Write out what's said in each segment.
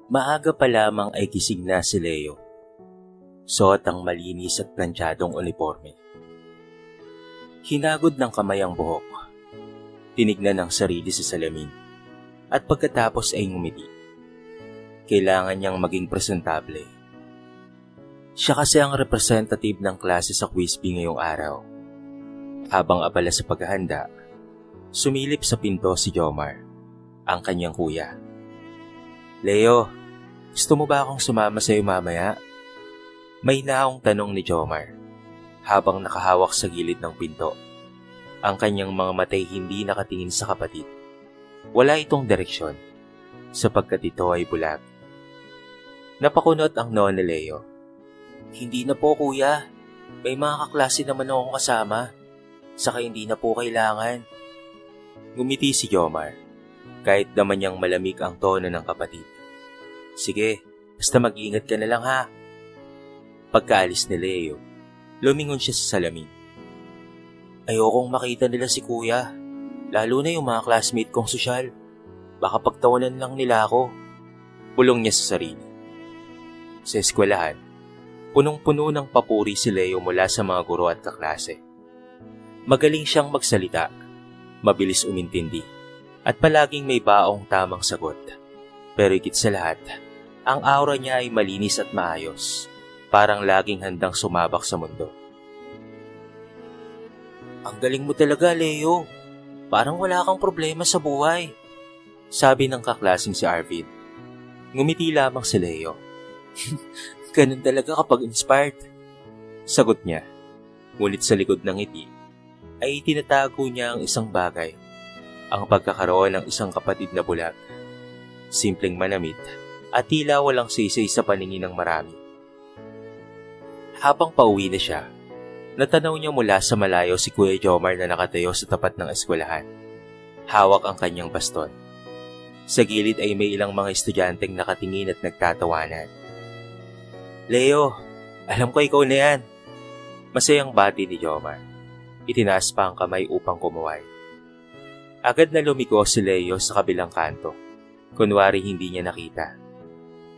Maaga pa lamang ay gising na si Leo. Suot ang malinis at plantsadong uniforme. Hinagod ng kamay ang buhok. Tinignan ang sarili sa salamin. At pagkatapos ay ngumiti. Kailangan niyang maging presentable. Siya kasi ang representative ng klase sa quiz bee ngayong araw. Habang abala sa paghahanda, sumilip sa pinto si Jomar, ang kanyang kuya. Leo, gusto mo ba akong sumama sa'yo mamaya? May naong tanong ni Jomar, habang nakahawak sa gilid ng pinto. Ang kanyang mga matay hindi nakatingin sa kapatid. Wala itong direksyon, sapagkat ito ay bulag. Napakunot ang noo ni Leo. Hindi na po kuya, may mga kaklase naman akong kasama, saka hindi na po kailangan. Ngumiti si Jomar, kahit naman niyang malamig ang tono ng kapatid. Sige, basta mag-ingat ka na lang ha. Pagkaalis ni Leo, lumingon siya sa salamin. Ayokong makita nila si kuya, lalo na yung mga classmate kong sosyal. Baka pagtawanan lang nila ako. Bulong niya sa sarili. Sa eskwelahan, punong-puno ng papuri si Leo mula sa mga guro at kaklase. Magaling siyang magsalita, mabilis umintindi, at palaging may baong tamang sagot. Pero higit sa lahat, ang aura niya ay malinis at maayos, parang laging handang sumabak sa mundo. Ang galing mo talaga, Leo. Parang wala kang problema sa buhay, sabi ng kaklaseng si Arvin. Ngumiti lamang si Leo. Ganun talaga kapag inspired, sagot niya. Ngunit sa likod ng ngiti, ay tinatago niya ang isang bagay, ang pagkakaroon ng isang kapatid na bulag. Simpleng manamit at tila walang saysay sa paningin ng marami. Habang pauwi na siya, natanaw niya mula sa malayo si Kuya Jomar na nakatayo sa tapat ng eskwelahan. Hawak ang kanyang baston. Sa gilid ay may ilang mga estudyanteng nakatingin at nagtatawanan. Leo, alam ko ikaw na yan. Masayang bati ni Jomar. Itinaas pa ang kamay upang kumuway. Agad na lumiko si Leo sa kabilang kanto. Kunwari hindi niya nakita.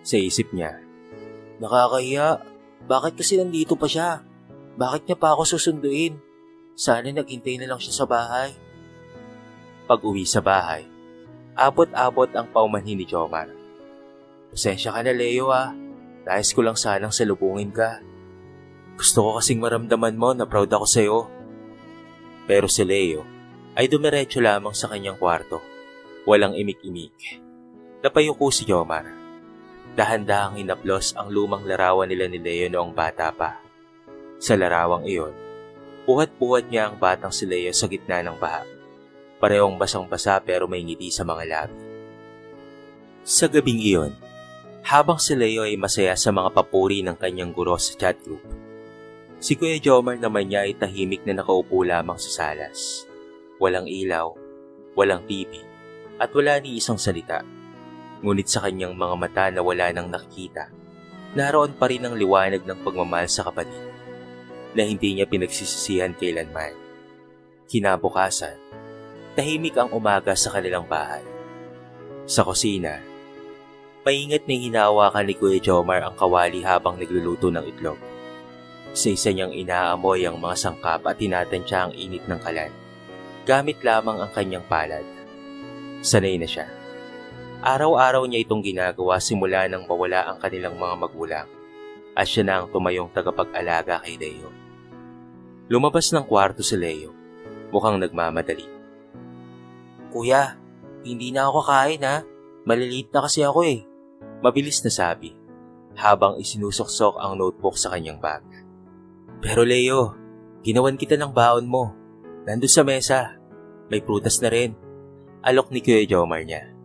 Sa isip niya, nakakahiya. Bakit kasi nandito pa siya? Bakit niya pa ako susunduin? Sana naghintay na lang siya sa bahay. Pag-uwi sa bahay, abot-abot ang paumanhin ni Jomar. Pasensya ka na, Leo ah. Nais ko lang sanang salubungin ka. Gusto ko kasing maramdaman mo na proud ako sa'yo. Pero si Leo ay dumiretso lamang sa kanyang kwarto. Walang imik-imik. Napayuko si Jomar. Dahan-dahang hinaplos ang lumang larawan nila ni Leo noong bata pa. Sa larawang iyon, buhat-buhat niya ang batang si Leo sa gitna ng baha. Parehong basang-basa pero may ngiti sa mga labi. Sa gabing iyon, habang si Leo ay masaya sa mga papuri ng kanyang guro sa chat group, si Kuya Jomar naman niya ay tahimik na nakaupo lamang sa salas. Walang ilaw, walang TV, at wala ni isang salita. Ngunit sa kanyang mga mata na wala nang nakikita, naroon pa rin ang liwanag ng pagmamahal sa kapatid na hindi niya pinagsisisihan kailanman. Kinabukasan, tahimik ang umaga sa kanilang bahay. Sa kusina, maingat na hinahawakan ni Kuya Jomar ang kawali habang nagluluto ng itlog. Sa isa niyang inaamoy ang mga sangkap at tinatansya ang init ng kalan. Gamit lamang ang kanyang palad. Sanay na siya. Araw-araw niya itong ginagawa simula nang mawala ang kanilang mga magulang at siya na ang tumayong tagapag-alaga kay Leo. Lumabas ng kwarto si Leo, mukhang nagmamadali. Kuya, hindi na ako kakain ha. Maliliit na kasi ako eh. Mabilis na sabi, habang isinusuksok ang notebook sa kanyang bag. Pero Leo, ginawan kita ng baon mo. Nandun sa mesa. May prutas na rin. Alok ni Kuya Jomar niya.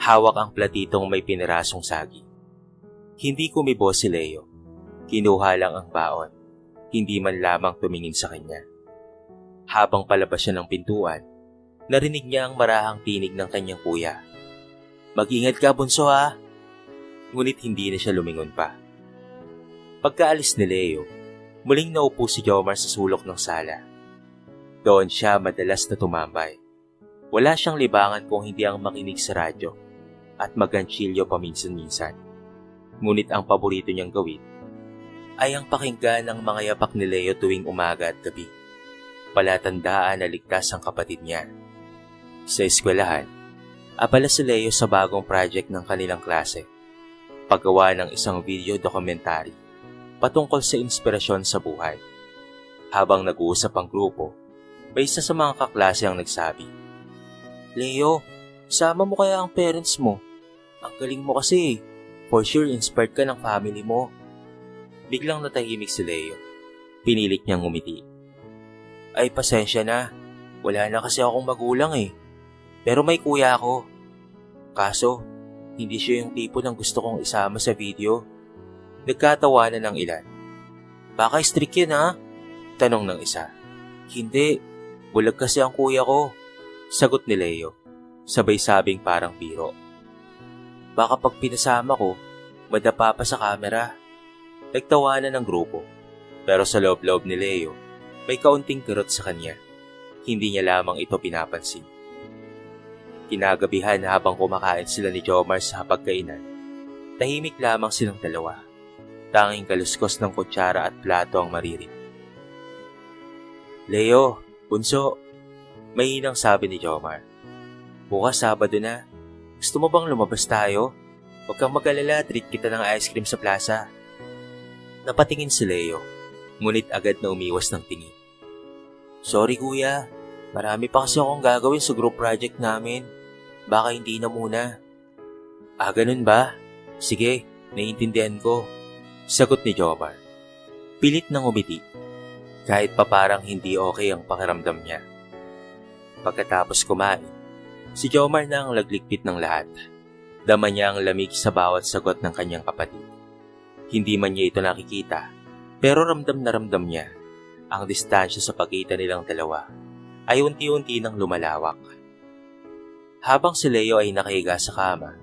Hawak ang platitong may pinirasong saging. Hindi kumibo si Leo. Kinuha lang ang baon. Hindi man lamang tumingin sa kanya. Habang palabas siya ng pintuan, narinig niya ang marahang tinig ng kanyang kuya. Mag-ingat ka, bunso ha. Ngunit hindi na siya lumingon pa. Pagkaalis ni Leo, muling naupo si Jomar sa sulok ng sala. Doon siya madalas na tumambay. Wala siyang libangan kung hindi ang makinig sa radyo at maganchilyo paminsan-minsan. Ngunit ang paborito niyang gawin ay ang pakinggan ng mga yapak ni Leo tuwing umaga at gabi. Palatandaan na ligtas ang kapatid niya. Sa eskwelahan, abala si Leo sa bagong project ng kanilang klase. Paggawa ng isang video documentary patungkol sa inspirasyon sa buhay. Habang nag-uusap ang grupo, may isa sa mga kaklase ang nagsabi, "Leo, sama mo kaya ang parents mo? Ang galing mo kasi. For sure, inspired ka ng family mo." Biglang natahimik si Leo. Pinilit niyang ngumiti. "Ay, pasensya na. Wala na kasi akong magulang eh. Pero may kuya ako. Kaso, hindi siya yung tipo ng gusto kong isama sa video." Nagkatawanan ng ilan. "Baka strict yan ha?" Tanong ng isa. "Hindi. Bulag kasi ang kuya ko." Sagot ni Leo. Sabay sabing parang biro. "Baka pag pinasama ko, madapa pa sa camera." Nagtawanan ng grupo. Pero sa loob-loob ni Leo, may kaunting kirot sa kanya. Hindi niya lamang ito pinapansin. Kinagabihan habang kumakain sila ni Jomar sa hapagkainan, tahimik lamang silang dalawa. Tanging kaluskos ng kutsara at plato ang maririnig. "Leo, bunso," mahinang sabi ni Jomar. "Bukas Sabado na. Gusto mo bang lumabas tayo? Huwag kang mag-alala, treat kita ng ice cream sa plaza." Napatingin si Leo, ngunit agad na umiwas ng tingin. "Sorry kuya, marami pa kasi akong gagawin sa group project namin. Baka hindi na muna." "Ah, ganun ba? Sige, naiintindihan ko." Sagot ni Jomar. Pilit nang umiti, kahit pa parang hindi okay ang pakiramdam niya. Pagkatapos kumain, si Jomar na ang laglikpit ng lahat. Dama niya ang lamig sa bawat sagot ng kanyang kapatid. Hindi man niya ito nakikita, pero ramdam na ramdam niya ang distansya sa pagitan nilang dalawa ay unti-unti nang lumalawak. Habang si Leo ay nakahiga sa kama,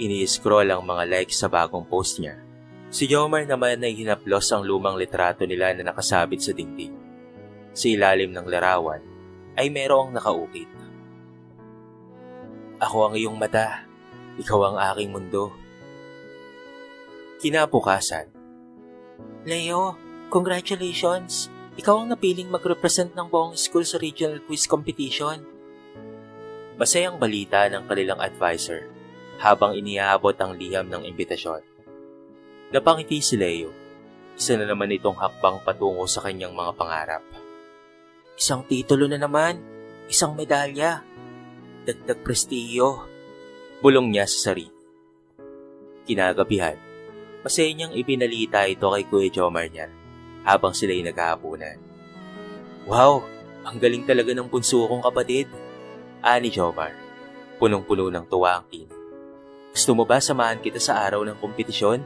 ini-scroll ang mga likes sa bagong post niya. Si Jomar naman ay hinaplos ang lumang litrato nila na nakasabit sa dingding. Sa ilalim ng larawan ay merong nakaukit. "Ako ang iyong mata, ikaw ang aking mundo." Kinabukasan, "Leo, congratulations! Ikaw ang napiling mag-represent ng buong school sa regional quiz competition." Masayang balita ng kanilang advisor habang iniabot ang liham ng imbitasyon. Napangiti si Leo. Isa na naman itong hakbang patungo sa kanyang mga pangarap. "Isang titulo na naman, isang medalya, dagdag prestiyo." Bulong niya sa sarili. Kinagabihan, masaya niyang ibinalita ito kay Kuya Jomar niya habang sila'y naghahapunan. "Wow, ang galing talaga ng bunso kong kapatid," ani Jomar. Punong-puno ng tuwa ang tinig. "Gusto mo ba samahan kita sa araw ng kompetisyon?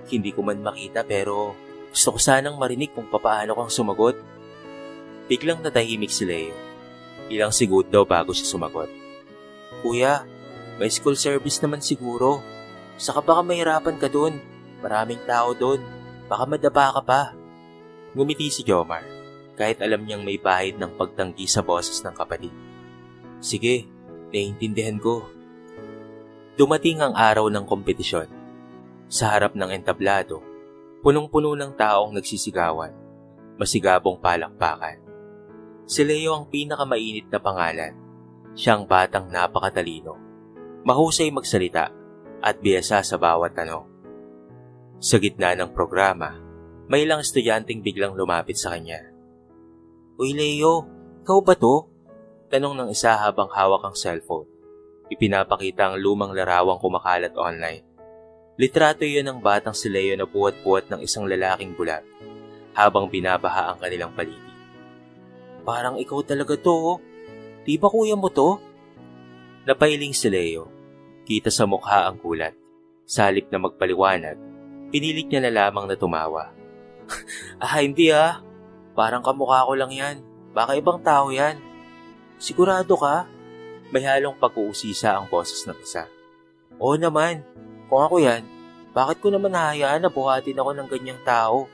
Hindi ko man makita pero gusto ko sanang marinig kung papaano kang sumagot." Biglang natahimik si Leo. Ilang sigud daw bago siya sumagot. "Kuya, may school service naman siguro. Saka baka mahirapan ka dun. Maraming tao dun. Baka madapa ka pa." Ngumiti si Jomar, kahit alam niyang may bahid ng pagtanggi sa boses ng kapatid. "Sige, naiintindihan ko." Dumating ang araw ng kompetisyon. Sa harap ng entablado, punong-puno ng taong nagsisigawan, masigabong palakpakan. Si Leo ang pinakamainit na pangalan. Siyang batang napakatalino, mahusay magsalita at biyasa sa bawat tanong. Sa gitna ng programa, may ilang estudyanteng biglang lumapit sa kanya. "Uy Leo, ikaw ba to?" Tanong ng isa habang hawak ang cellphone. Ipinapakita ang lumang larawang kumakalat online. Litrato yun ng batang si Leo na buhat-buhat ng isang lalaking bulag habang binabaha ang kanilang paligid. "Parang ikaw talaga to, oh. Di ba kuya mo to?" Napailing si Leo. Kita sa mukha ang gulat. Sa halip na magpaliwanag, pinilit niya na lamang na tumawa. "Ah, hindi ah. Parang kamukha ko lang yan. Baka ibang tao yan." "Sigurado ka?" May halong pag-uusisa ang boses ng isa. "Oo naman. Kung ako yan, bakit ko naman hahayaan na buhatin ako ng ganyang tao?"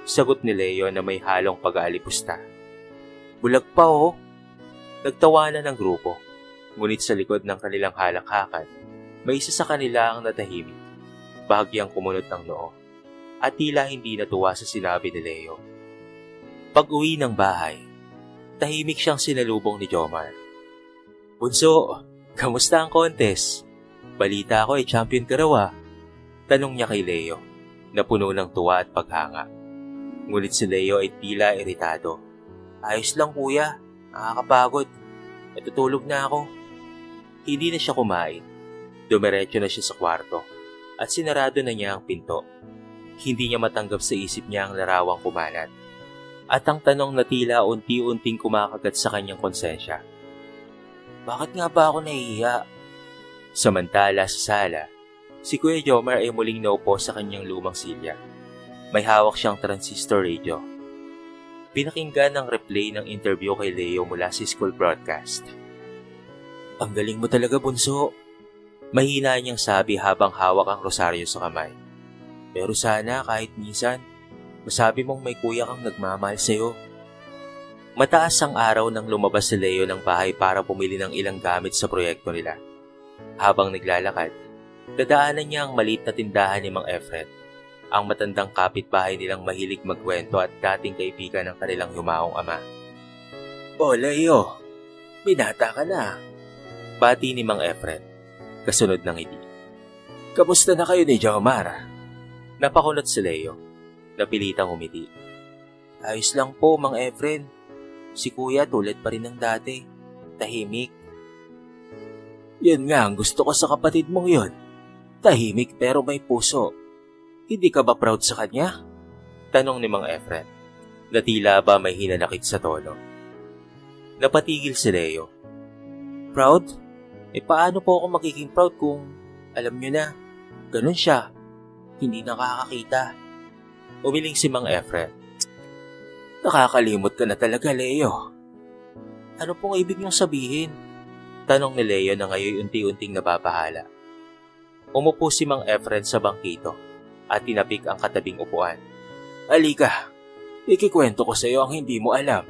Sagot ni Leo na may halong pag-aalipusta. "Bulag pa Nagtawanan ng grupo, ngunit sa likod ng kanilang halakhakan, May isa sa kanila ang natahimik, bahagyang kumunot ng noo, at tila hindi natuwa sa sinabi ni Leo. Pag-uwi ng bahay, tahimik siyang sinalubong ni Jomar. "Bunso, kamusta ang contest? Balita ko ay champion ka raw ah." Tanong niya kay Leo, na puno ng tuwa at paghanga. Ngunit si Leo ay tila iritado. "Ayos lang kuya, nakakapagod. Natutulog na ako." Hindi na siya kumain. Dumiretso na siya sa kwarto at sinarado na niya ang pinto. Hindi niya matanggap sa isip niya ang larawang kumalat. At ang tanong na tila unti-unting kumakagat sa kanyang konsensya. Bakit nga ba ako nahihiya? Samantala sa sala, si Kuya Jomar ay muling naupo sa kanyang lumang silya. May hawak siyang transistor radio. Pinakinggan ang replay ng interview kay Leo mula sa school broadcast. "Ang galing mo talaga, bunso." Mahina niyang sabi habang hawak ang rosaryo sa kamay. "Pero sana kahit minsan, masabi mong may kuya kang nagmamahal sa'yo." Mataas ang araw nang lumabas si Leo ng bahay para bumili ng ilang gamit sa proyekto nila. Habang naglalakad, dadaanan niya ang maliit na tindahan ni Mang Efren, ang matandang kapitbahay nilang mahilig magkwento at dating kaibigan ng kanilang yumaong ama. "O Leo, binata ka na." Bati ni Mang Efren, kasunod ng ngiti. "Kamusta na kayo ni Jomar?" Napakunot si Leo, napilitang umiti. "Ayos lang po, Mang Efren. Si kuya tulad pa rin ng dati, tahimik." "Yan nga ang gusto ko sa kapatid mong yon. Tahimik pero may puso. Hindi ka ba proud sa kanya?" Tanong ni Mang Efren, na tila ba may hinanakit sa tono. Napatigil si Leo. "Proud? Paano po ako magiging proud kung, alam nyo na, ganun siya, hindi nakakakita?" Umiling si Mang Efren. "Nakakalimot ka na talaga, Leo." "Ano pong ibig niyong sabihin?" Tanong ni Leo na ngayon unti-unting nababahala. Umupo si Mang Efren sa bangkito at tinapik ang katabing upuan. "Halika, ikikwento ko sa iyo ang hindi mo alam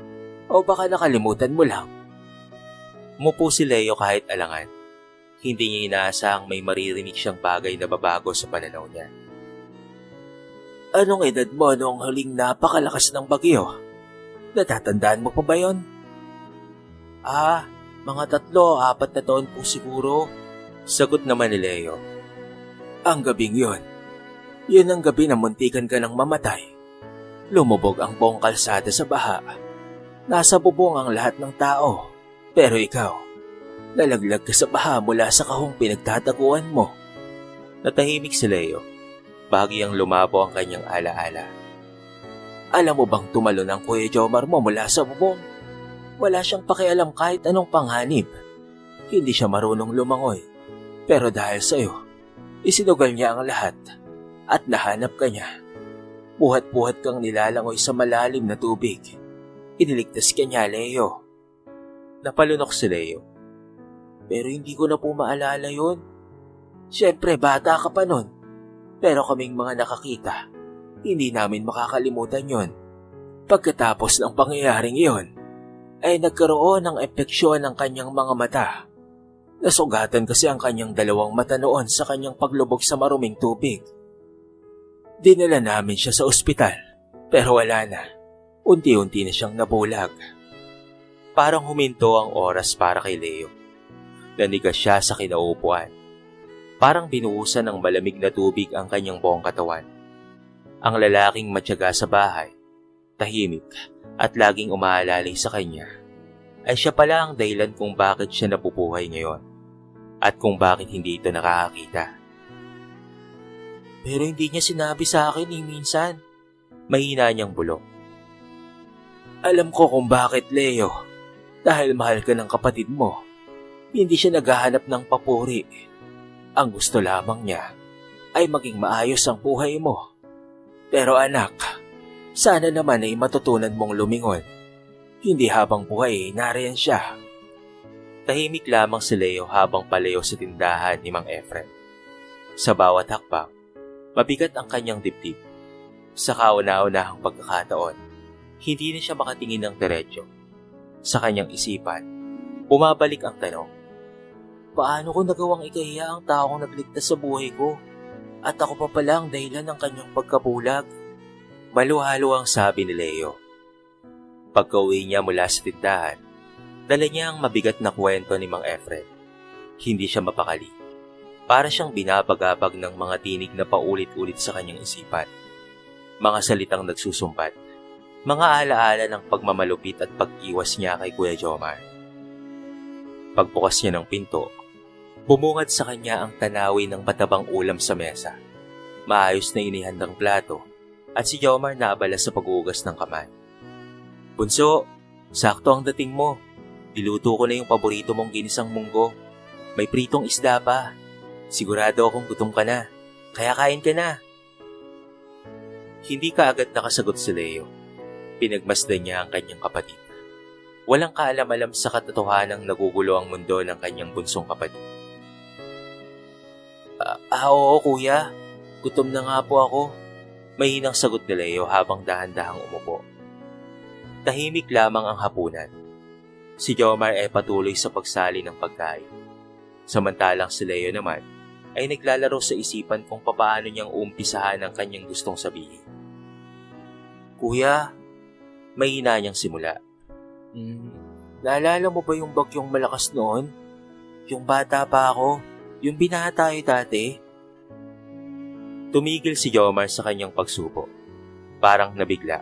o baka nakalimutan mo lang." Umupo si Leo kahit alangan. Hindi niya inaasahang may maririnig siyang bagay na babago sa pananaw niya. "Anong edad mo noong huling napakalakas ng bagyo? Natatandaan mo pa ba yon?" Mga 3-4 na taon po siguro." Sagot naman ni Leo. "Ang gabing yun ang gabi na muntikan ka ng mamatay. Lumubog ang buong kalsada sa baha. Nasa bubong ang lahat ng tao. Pero ikaw, lalaglag ka sa baha mula sa kahong pinagtataguan mo." Natahimik si Leo. Bahagyang lumabo ang kanyang alaala. "Alam mo bang tumalon ang Kuya Jomar mo mula sa bubong? Wala siyang pakialam kahit anong panganib. Hindi siya marunong lumangoy. Pero dahil sa'yo, isinugal niya ang lahat at nahanap ka niya. Buhat-buhat kang nilalangoy sa malalim na tubig. Iniligtas ka niya, Leo." Napalunok si Leo. "Pero hindi ko na po maalala yun. Siyempre, bata ka pa nun. Pero kaming mga nakakita, hindi namin makakalimutan yon. Pagkatapos ng pangyayaring iyon, ay nagkaroon ng epeksyon ng kanyang mga mata. Nasugatan kasi ang kanyang 2 mata noon sa kanyang paglubog sa maruming tubig. Dinala namin siya sa ospital, pero wala na. Unti-unti na siyang nabulag." Parang huminto ang oras para kay Leo. Nanigas siya sa kinaupuan. Parang binuhusan ng malamig na tubig ang kanyang buong katawan. Ang lalaking matyaga sa bahay, tahimik at laging umaalalay sa kanya, ay siya pala ang dahilan kung bakit siya nabubuhay ngayon at kung bakit hindi ito nakakakita. "Pero hindi niya sinabi sa akin minsan." Mahina niyang bulong. "Alam ko kung bakit, Leo. Dahil mahal ka ng kapatid mo. Hindi siya naghahanap ng papuri. Ang gusto lamang niya ay maging maayos ang buhay mo. Pero anak, sana naman ay matutunan mong lumingon. Hindi habang buhay nariyan siya." Tahimik lamang si Leo habang palayo sa tindahan ni Mang Efren. Sa bawat hakbang, mabigat ang kanyang dibdib. Sa kauna-unahang pagkakataon, hindi na siya makatingin ng diretso. Sa kanyang isipan, bumabalik ang tanong. Paano ko nagawang ikahiya ang taong nagligtas sa buhay ko? At ako pa pala ang dahilan ng kanyang pagkabulag. Maluhalo ang sabi ni Leo. Pagka-uwi niya mula sa tindahan, dala niya ang mabigat na kwento ni Mang Efren. Hindi siya mapakali. Para siyang binabagabag ng mga tinig na paulit-ulit sa kanyang isipan. Mga salitang nagsusumbat. Mga alaala ng pagmamalupit at pag-iwas niya kay Kuya Jomar. Pagbukas niya ng pinto, bumungad sa kanya ang tanawin ng matabang ulam sa mesa. Maayos na inihandang plato at si Jomar naabala sa pag-uugas ng kamay. "Bunso, sakto ang dating mo. Niluto ko na yung paborito mong ginisang munggo. May pritong isda pa. Sigurado akong gutom ka na. Kaya kain ka na." Hindi kaagad nakasagot si Leo. Pinagmasdan niya ang kanyang kapatid. Walang kaalam-alam sa katotohanang nagugulo ang mundo ng kanyang bunsong kapatid. Oo kuya, gutom na nga po ako. Mahinang sagot ni Leo habang dahan-dahang umupo. Tahimik lamang ang hapunan. Si Jomar ay patuloy sa pagsali ng pagkain. Samantalang si Leo naman ay naglalaro sa isipan kung papaano niyang uumpisahan ang kanyang gustong sabihin. Kuya, mahina niyang simula. Naalala mo ba yung bagyong malakas noon? Yung bata pa ako, yung binaha tayo dati? Tumigil si Jomar sa kanyang pagsubo. Parang nabigla.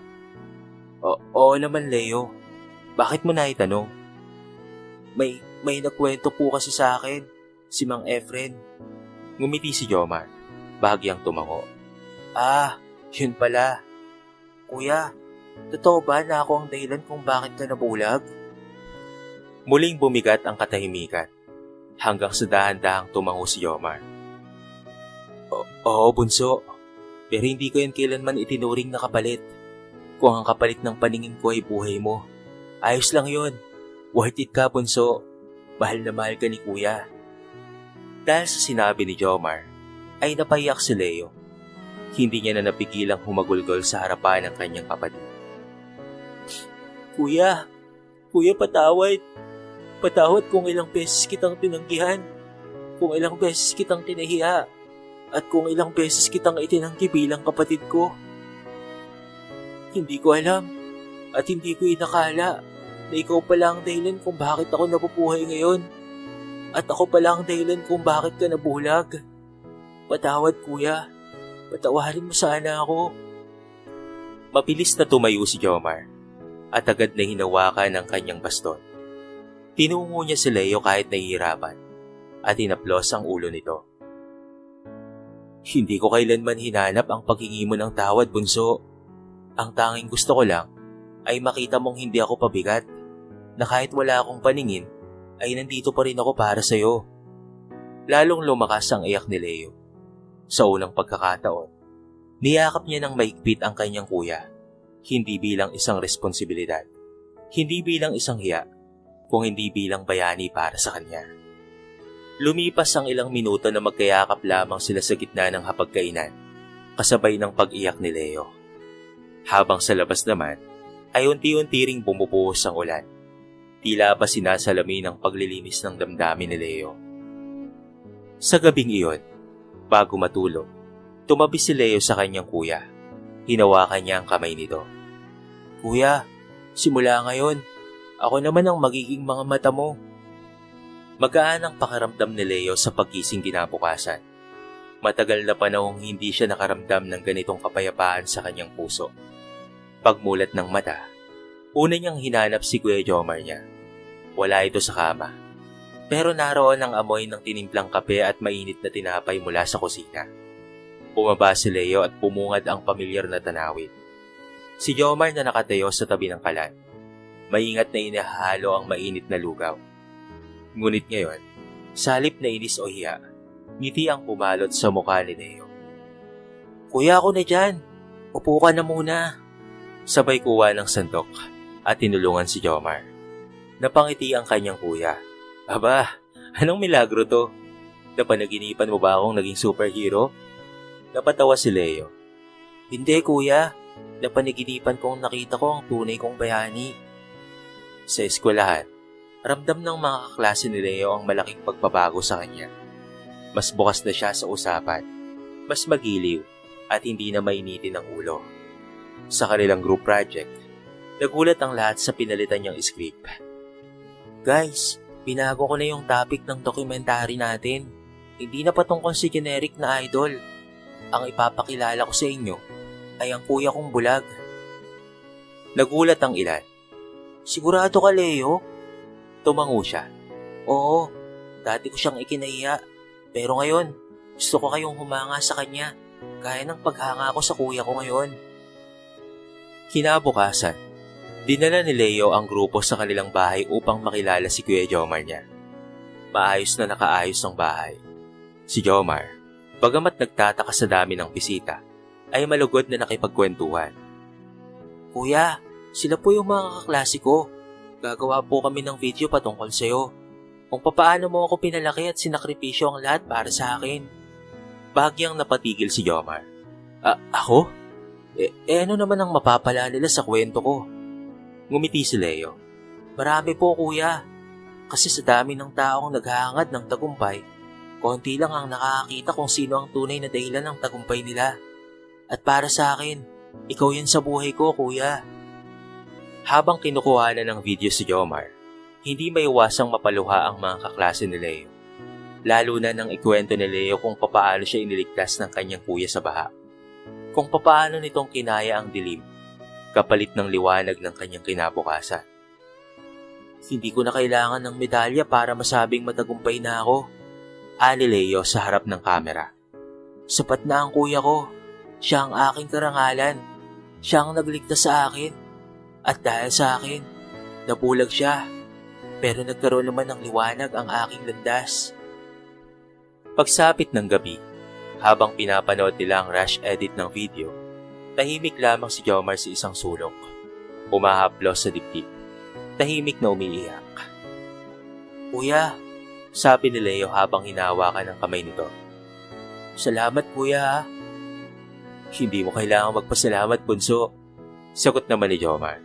Oo naman, Leo. Bakit mo na itanong? May nagkwento po kasi sa akin, si Mang Efren. Ngumiti si Jomar, bahagyang tumango. Yun pala. Kuya, totoo ba na ako ang dahilan kung bakit ka nabulag? Muling bumigat ang katahimikan, hanggang sa dahan-dahang tumango si Jomar. Oo, bunso. Pero hindi ko yan kailanman itinuring na kapalit. Kung ang kapalit ng paningin ko ay buhay mo, ayos lang yun. Worth it ka, bunso. Mahal na mahal ka ni kuya. Dahil sa sinabi ni Jomar, ay napaiyak si Leo. Hindi niya na napigilang humagulgol sa harapan ng kanyang kapatid. Kuya, patawad. Patawad kung ilang beses kitang tinanggihan. Kung ilang beses kitang tinahiya. At kung ilang beses kitang itinanggi bilang kapatid ko. Hindi ko alam at hindi ko inakala na ikaw pala ang dahilan kung bakit ako nabubuhay ngayon. At ako pala ang dahilan kung bakit ka nabulag. Patawad kuya, patawarin mo sana ako. Mabilis na tumayo si Jomar at agad na hinawakan ang kanyang baston. Tinungo niya si Leo kahit nahihirapan at inaplos ang ulo nito. Hindi ko kailanman hinanap ang paghingi mo ng tawad, bunso. Ang tanging gusto ko lang ay makita mong hindi ako pabigat, na kahit wala akong paningin ay nandito pa rin ako para sa'yo. Lalong lumakas ang iyak ni Leo. Sa unang pagkakataon, niyakap niya ng mahigpit ang kanyang kuya, hindi bilang isang responsibilidad, hindi bilang isang hiya, kung hindi bilang bayani para sa kanya. Lumipas ang ilang minuto na magkayakap lamang sila sa gitna ng hapagkainan, kasabay ng pag-iyak ni Leo. Habang sa labas naman, ay unti-unti ring bumubuhos ang ulan. Tila ba sinasalamin ang paglilinis ng damdamin ni Leo. Sa gabing iyon, bago matulog, tumabi si Leo sa kanyang kuya. Hinawakan niya ang kamay nito. Kuya, simula ngayon, ako naman ang magiging mga mata mo. Magaan ang pakiramdam ni Leo sa paggising kinabukasan. Matagal na panahong hindi siya nakaramdam ng ganitong kapayapaan sa kanyang puso. Pagmulat ng mata, una niyang hinanap si Kuya Jomar niya. Wala ito sa kama. Pero naroon ang amoy ng tinimplang kape at mainit na tinapay mula sa kusina. Bumaba si Leo at pumungad ang pamilyar na tanawin. Si Jomar na nakatayo sa tabi ng kalan. Maingat na inahalo ang mainit na lugaw. Ngunit ngayon, salip na inis o hiya, ngiti ang pumalot sa mukha ni Leo. Kuya, ako na dyan. Upo ka na muna. Sabay kuha ng sandok at tinulungan si Jomar. Napangiti ang kanyang kuya. Aba, anong milagro to? Napanaginipan mo ba akong naging superhero? Napatawa si Leo. Hindi kuya, napanaginipan kong nakita ko ang tunay kong bayani. Sa eskwelahan, Ramdam ng mga kaklase ni Leo ang malaking pagbabago sa kanya. Mas bukas na siya sa usapan, mas magiliw at hindi na mainitin ang ulo. Sa kanilang group project, nagulat ang lahat sa pinalitan niyang script. Guys, binago ko na yung topic ng documentary natin. Hindi na patungkol si generic na idol. Ang ipapakilala ko sa inyo ay ang kuya kong bulag. Nagulat ang ilan. Sigurado ka, Leo? Tumango siya. Oo, dati ko siyang ikinahiya. Pero ngayon, gusto ko kayong humanga sa kanya. Gaya ng paghanga ko sa kuya ko ngayon. Kinabukasan, dinala ni Leo ang grupo sa kanilang bahay upang makilala si Kuya Jomar niya. Maayos na nakaayos ang bahay. Si Jomar, bagamat nagtataka sa dami ng bisita, ay malugod na nakipagkwentuhan. Kuya, sila po yung mga kaklase ko. Gagawa po kami ng video patungkol sa'yo. Kung papaano mo ako pinalaki at sinakripisyo ang lahat para sa akin. Bahagyang napatigil si Jomar. Ako? Ano naman ang mapapala nila sa kwento ko? Ngumiti si Leo. Marami po, kuya. Kasi sa dami ng taong naghahangad ng tagumpay, konti lang ang nakakakita kung sino ang tunay na dahilan ng tagumpay nila. At para sa akin, ikaw yan sa buhay ko, kuya. Habang kinukuha na ng video si Jomar, hindi maiwasang mapaluha ang mga kaklase ni Leo. Lalo na nang ikwento ni Leo kung papaano siya iniligtas ng kanyang kuya sa baha. Kung papaano nitong kinaya ang dilim, kapalit ng liwanag ng kanyang kinabukasan. Hindi ko na kailangan ng medalya para masabing matagumpay na ako. Ani Leo sa harap ng kamera. Sapat na ang kuya ko. Siya ang aking karangalan. Siya ang nagligtas sa akin. At dahil sa akin, nabulag siya. Pero nagkaroon naman ng liwanag ang aking landas. Pagsapit ng gabi, habang pinapanood nila ang rush edit ng video, tahimik lamang si Jomar sa isang sulok. Umahaplos sa dibdib. Tahimik na umiiyak. Kuya, sabi ni Leo habang hinahawakan ang kamay nito. Salamat, kuya. Hindi mo kailangang magpasalamat, bunso. Sagot naman ni Jomar.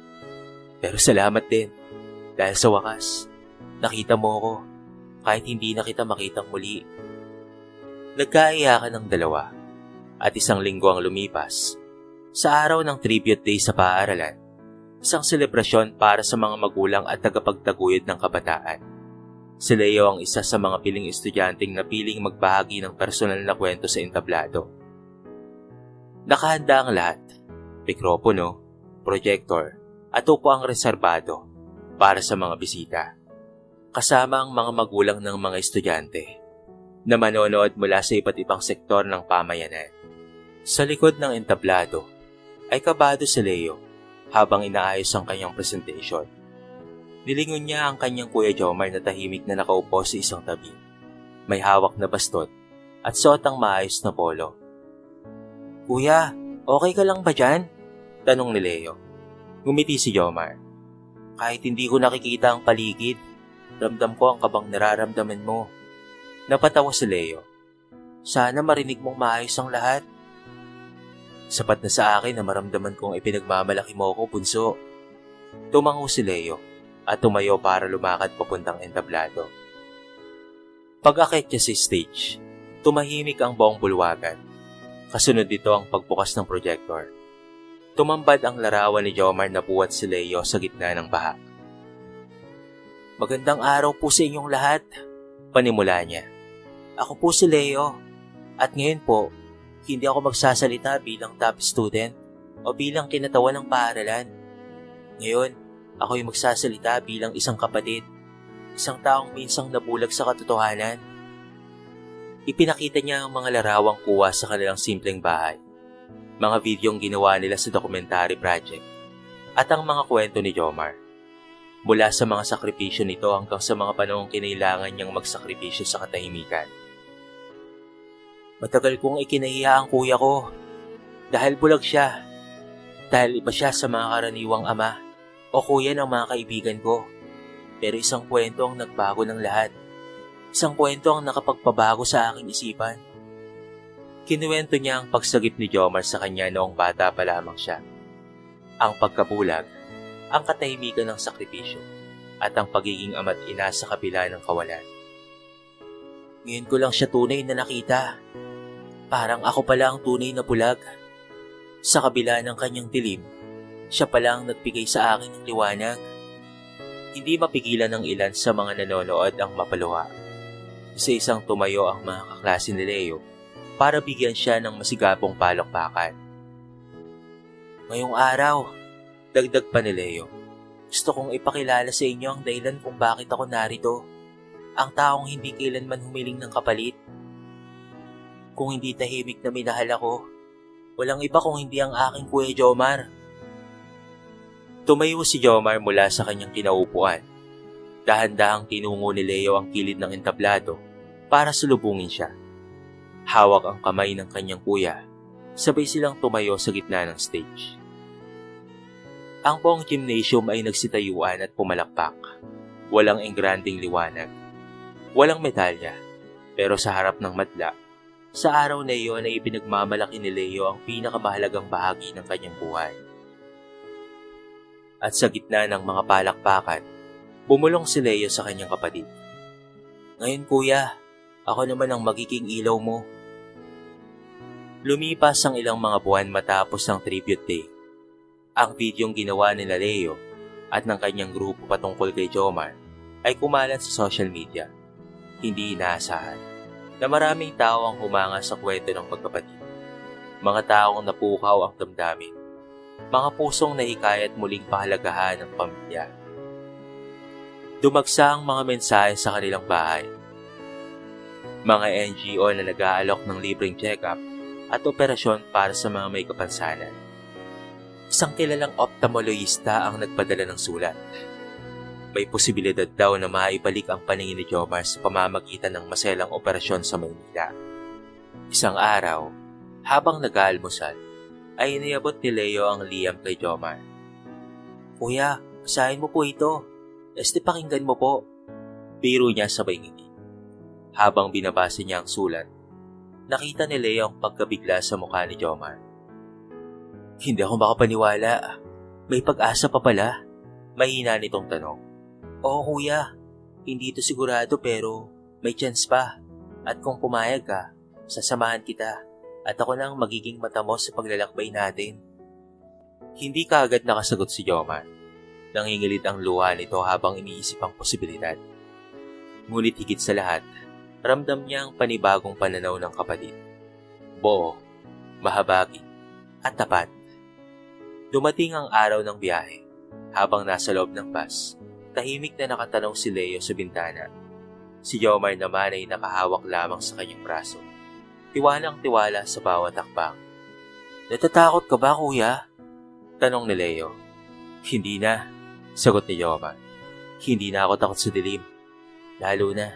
Pero salamat din. Dahil sa wakas, nakita mo ako kahit hindi na kita makitang muli. Nagkaiyakan ng dalawa at isang linggo ang lumipas. Sa araw ng tribute day sa paaralan, isang selebrasyon para sa mga magulang at tagapagtaguyod ng kabataan. Si Leo ang isa sa mga piling estudyanteng napiling magbahagi ng personal na kwento sa entablado. Nakahanda ang lahat, mikropono, projector, at upo ang reserbado para sa mga bisita. Kasama ang mga magulang ng mga estudyante na manonood mula sa iba't ibang sektor ng pamayanan. Sa likod ng entablado ay kabado si Leo habang inaayos ang kanyang presentation. Nilingon niya ang kanyang Kuya Jomar na tahimik na nakaupo sa isang tabi. May hawak na baston at suot ang maayos na polo. Kuya, okay ka lang ba dyan? Tanong ni Leo. Ngumiti si Jomar. Kahit hindi ko nakikita ang paligid, ramdam ko ang kabang nararamdaman mo. Napatawa si Leo. Sana marinig mong maayos ang lahat. Sapat na sa akin na maramdaman kong ipinagmamalaki mo ko, bunso. Tumango si Leo at tumayo para lumakad papuntang entablado. Pag-akit niya sa stage, tumahimik ang buong bulwagan. Kasunod dito ang pagbukas ng projector. Tumambad ang larawan ni Jomar na buwat si Leo sa gitna ng baha. Magandang araw po sa inyong lahat. Panimula niya. Ako po si Leo. At ngayon po, hindi ako magsasalita bilang top student o bilang kinatawan ng paaralan. Ngayon, ako'y magsasalita bilang isang kapatid, isang taong minsang nabulag sa katotohanan. Ipinakita niya ang mga larawang kuha sa kanilang simpleng bahay, mga videong ginawa nila sa documentary project, at ang mga kwento ni Jomar. Mula sa mga sakripisyo nito hanggang sa mga panahong kinailangan niyang magsakripisyo sa katahimikan. Matagal kong ikinahiya ang kuya ko dahil bulag siya, dahil iba siya sa mga karaniwang ama o kuya ng mga kaibigan ko. Pero isang kwento ang nagbago ng lahat. Isang kwento ang nakapagpabago sa aking isipan. Kinuwento niya ang pagsagip ni Jomar sa kanya noong bata pa lamang siya. Ang pagkabulag, ang katahimikan ng sakripisyo, at ang pagiging ama't ina sa kabila ng kawalan. Ngayon ko lang siya tunay na nakita. Parang ako pala ang tunay na bulag. Sa kabila ng kanyang dilim, siya pala ang nagbigay sa akin ng liwanag. Hindi mapigilan ng ilan sa mga nanonood ang mapaluha. Isa-isang tumayo ang mga kaklase ni Leo para bigyan siya ng masigapong palakpakan. Ngayong araw, Dagdag pa ni Leo, gusto kong ipakilala sa inyo ang dahilan kung bakit ako narito. Ang taong hindi kailanman humiling ng kapalit. Kung hindi tahimik na minahal ako, walang iba kung hindi ang aking Kuya Jomar. Tumayo si Jomar mula sa kanyang kinaupuan. Dahan-dahang tinungo ni Leo ang kilid ng entablado para sulubungin siya. Hawak ang kamay ng kanyang kuya, sabay silang tumayo sa gitna ng stage. Ang buong gymnasium ay nagsitayuan at pumalakpak. Walang engranding liwanag. Walang medalya. Pero sa harap ng madla, sa araw na iyon ay ipinagmamalaki ni Leo ang pinakamahalagang bahagi ng kanyang buhay. At sa gitna ng mga palakpakan, bumulong si Leo sa kanyang kapatid. Ngayon kuya, ako naman ang magiging ilaw mo. Lumipas ang ilang mga buwan matapos ang tribute day. Ang videong ginawa ni Leo at ng kanyang grupo patungkol kay Jomar ay kumalat sa social media. Hindi inaasahan na maraming tao ang humanga sa kwento ng magkapatid. Mga taong napukaw ang damdamin. Mga pusong nahikayat muling pahalagahan ng pamilya. Dumagsa ang mga mensahe sa kanilang bahay. Mga NGO na nag-aalok ng libreng check-up at operasyon para sa mga may kapansanan. Isang kilalang ophthalmologista ang nagpadala ng sulat. May posibilidad daw na maibalik ang paningin ni Jomar sa pamamagitan ng maselang operasyon sa Maynila. Isang araw, habang nag-aalmusal, ay iniabot ni Leo ang liyam kay Jomar. Kuya, basahin mo po ito. Pakinggan mo po. Biro niya sabay ngiti. Habang binabasa niya ang sulat, nakita ni Leo ang pagkabigla sa mukha ni Jomar. Hindi ako makapaniwala. May pag-asa pa pala. Mahina nitong tanong. Oo kuya, hindi ito sigurado pero may chance pa. At kung pumayag ka, sasamahan kita at ako nang magiging mata mo sa paglalakbay natin. Hindi kaagad nakasagot si Jomar. Nangingilit ang luha nito habang iniisip ang posibilidad. Ngunit higit sa lahat, ramdam niya ang panibagong pananaw ng kapatid. Buo, mahabagi, at tapat. Dumating ang araw ng biyahe. Habang nasa loob ng bus, tahimik na nakatanong si Leo sa bintana. Si Jomar naman ay nakahawak lamang sa kanyang braso. Tiwalang-tiwala sa bawat hakbang. Natatakot ka ba kuya? Tanong ni Leo. Hindi na, sagot ni Jomar. Hindi na ako takot sa dilim. Lalo na,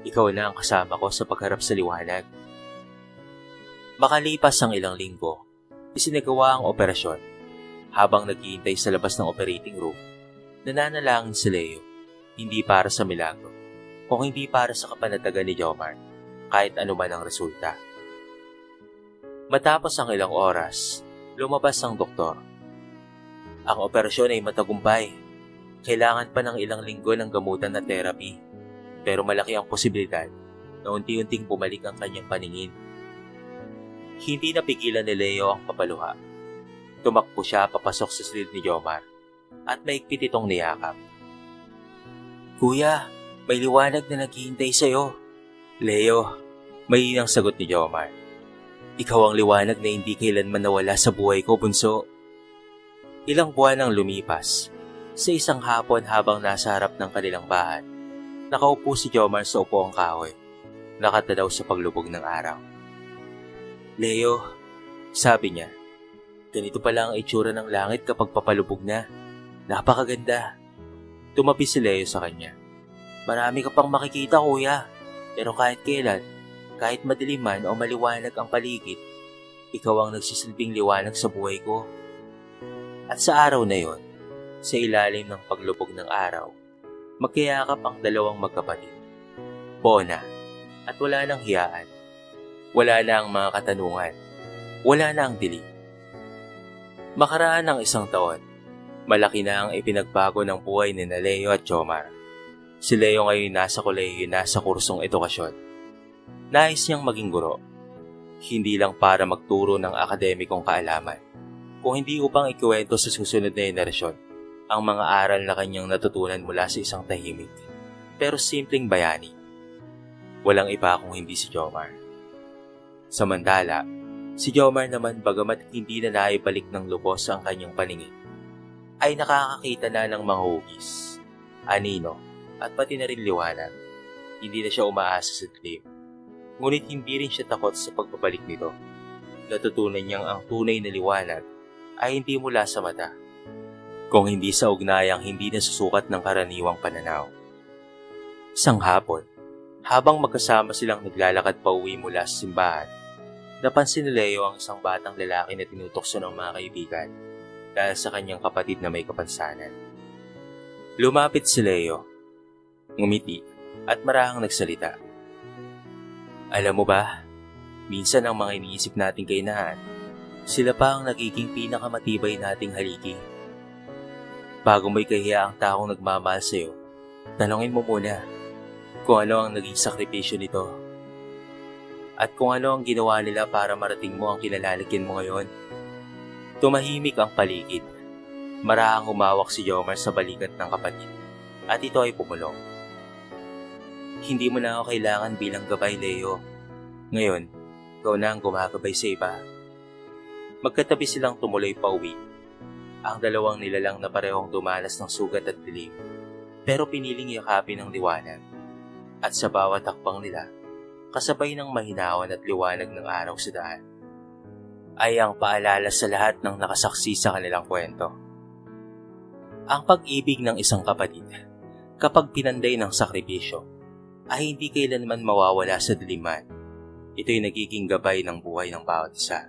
ikaw na ang kasama ko sa pagharap sa liwanag. Makalipas ang ilang linggo, isinagawa ang operasyon. Habang naghihintay sa labas ng operating room, nananalangin si Leo, hindi para sa milagro, kung hindi para sa kapanatagan ni Jomar, kahit anuman ang resulta. Matapos ang ilang oras, lumabas ang doktor. Ang operasyon ay matagumpay. Kailangan pa ng ilang linggo ng gamutan na therapy, pero malaki ang posibilidad na unti-unting bumalik ang kanyang paningin. Hindi napigilan ni Leo ang papaluha. Tumakbo siya papasok sa silid ni Jomar at maigpit itong niyakap. Kuya, may liwanag na naghihintay sa'yo. Leo, mainang sagot ni Jomar. Ikaw ang liwanag na hindi kailanman nawala sa buhay ko, bunso. Ilang buwan ang lumipas. Sa isang hapon habang nasa harap ng kanilang bahay, nakaupo si Jomar sa upuang kahoy, nakatanaw sa paglubog ng araw. Leo, sabi niya, ganito pala ang itsura ng langit kapag papalubog na. Napakaganda. Tumabi si Leo sa kanya. Marami ka pang makikita kuya, pero kahit kailan, kahit madilim man o maliwanag ang paligid, ikaw ang nagsisilbing liwanag sa buhay ko. At sa araw na yon, sa ilalim ng paglubog ng araw, magkayakap ang dalawang magkapatid. Bona, at wala nang hiyaan. Wala na ang mga katanungan. Wala na ang dilim. Makaraan ng isang taon, Malaki na ang ipinagbago ng buhay ni Leo at Jomar. Si Leo ngayon nasa kolehiyo na sa kursong edukasyon. Nais niyang maging guro, hindi lang para magturo ng akademikong kaalaman, kung hindi upang ikwento sa susunod na henerasyon ang mga aral na kanyang natutunan mula sa isang tahimik pero simpleng bayani. Walang iba kung hindi si Jomar. Samantala, si Jomar naman bagamat hindi na naibalik ng lubos ang kanyang paningin, ay nakakakita na ng mga hugis, anino at pati na rin liwanag. Hindi na siya umaasa sa dilim. Ngunit hindi rin siya takot sa pagbabalik nito. Natutunan niyang ang tunay na liwanag ay hindi mula sa mata, kung hindi sa ugnayang hindi nasusukat ng karaniwang pananaw. Isang hapon, habang magkasama silang naglalakad pauwi mula sa simbahan, napansin ni Leo ang isang batang lalaki na tinutokso ng mga kaibigan dahil sa kanyang kapatid na may kapansanan. Lumapit si Leo, ngumiti at marahang nagsalita. Alam mo ba, minsan ang mga iniisip nating kainahan, sila pa ang nagiging pinakamatibay nating haligi. Bago mo'y kahiya ang taong nagmamahal sa'yo, tanongin mo muna kung ano ang naging sakripisyo nito at kung ano ang ginawa nila para marating mo ang kilalalikin mo ngayon. Tumahimik ang paligid. Marahang humawak si Jomar sa balikat ng kapatid at ito ay pumulong. Hindi mo na ako kailangan bilang gabay, Leo. Ngayon, ikaw na ang gumagabay sa iba. Magkatabi silang tumuloy pa uwi. Ang dalawang nilalang na parehong dumanas ng sugat at dilim, pero piniling yakapin ng liwanag. At sa bawat hakbang nila, kasabay ng mahinawan at liwanag ng araw sa daan, ay ang paalala sa lahat ng nakasaksi sa kanilang kwento. Ang pag-ibig ng isang kapatid, kapag pinanday ng sakripisyo, ay hindi kailanman mawawala sa diliman. Ito'y nagiging gabay ng buhay ng bawat isa.